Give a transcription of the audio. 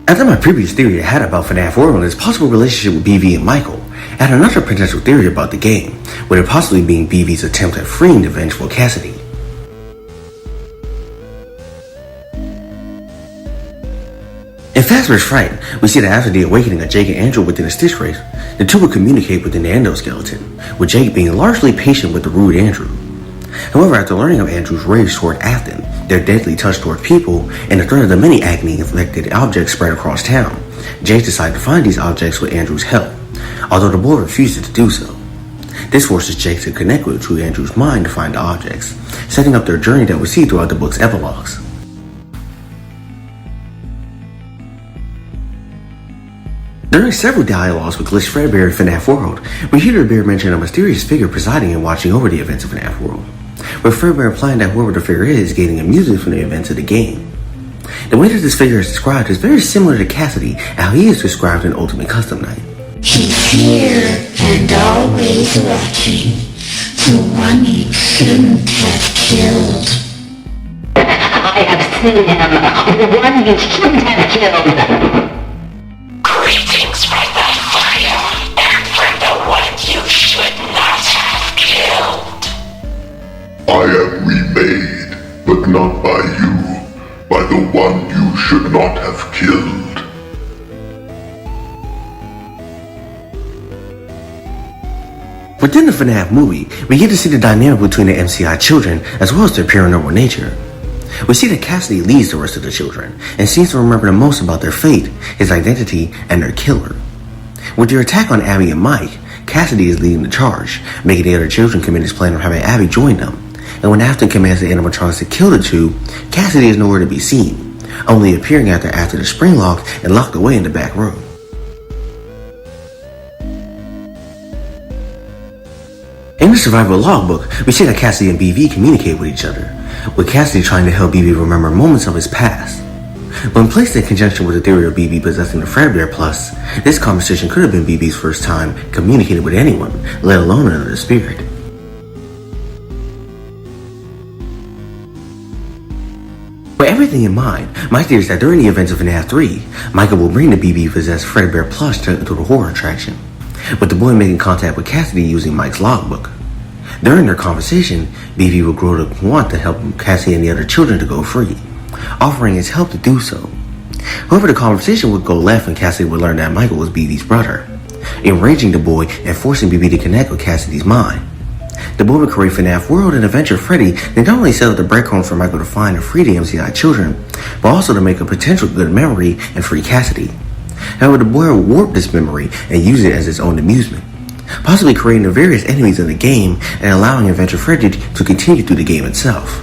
After my previous theory I had about FNAF World and its possible relationship with BV and Michael, I had another potential theory about the game, with it possibly being BV's attempt at freeing the vengeful Cassidy. In Fast vs. Fright, we see that after the awakening of Jake and Andrew within a Stitch race, the two would communicate within the endoskeleton, with Jake being largely patient with the rude Andrew. However, after learning of Andrew's rage toward Afton, their deadly touch toward people, and the threat of the many agony-inflicted objects spread across town, Jake decided to find these objects with Andrew's help, although the boy refuses to do so. This forces Jake to connect with true Andrew's mind to find the objects, setting up their journey that we see throughout the book's epilogues. During several dialogues with Glitch Fredbear in FNAF World, we hear the bear mention a mysterious figure presiding and watching over the events of FNAF World, with Fredbear implying that whoever the figure is gaining amusement from the events of the game. The way that this figure is described is very similar to Cassidy and how he is described in Ultimate Custom Night. He's here and always watching, the one you shouldn't have killed. I have seen him, the one you shouldn't have killed. Greetings from the fire, and from the one you should not have killed. I am remade, but not by you, by the one you should not have killed. Within the FNAF movie, we get to see the dynamic between the MCI children as well as their paranormal nature. We see that Cassidy leads the rest of the children and seems to remember the most about their fate, his identity, and their killer. With their attack on Abby and Mike, Cassidy is leading the charge, making the other children commit his plan of having Abby join them. And when Afton commands the animatronics to kill the two, Cassidy is nowhere to be seen, only appearing after the spring locked and locked away in the back room. In the survival logbook, we see that Cassidy and BV communicate with each other, with Cassidy trying to help BV remember moments of his past. When placed in conjunction with the theory of BV possessing the Fredbear Plus, this conversation could have been BV's first time communicating with anyone, let alone another spirit. With everything in mind, my theory is that during the events of FNAF 3, Michael will bring the BV-possessed Fredbear Plus to the horror attraction, with the boy making contact with Cassidy using Mike's logbook. During their conversation, BV will grow to want to help Cassidy and the other children to go free, offering his help to do so. However, the conversation would go left when Cassidy would learn that Michael was BV's brother, enraging the boy and forcing BV to connect with Cassidy's mind. The boy would create FNAF World and Adventure Freddy that not only set up the breadcrumbs for Michael to find and free the MCI children, but also to make a potential good memory and free Cassidy. However, the boy would warp this memory and use it as his own amusement, possibly creating the various enemies in the game and allowing Adventure Freddy to continue through the game itself.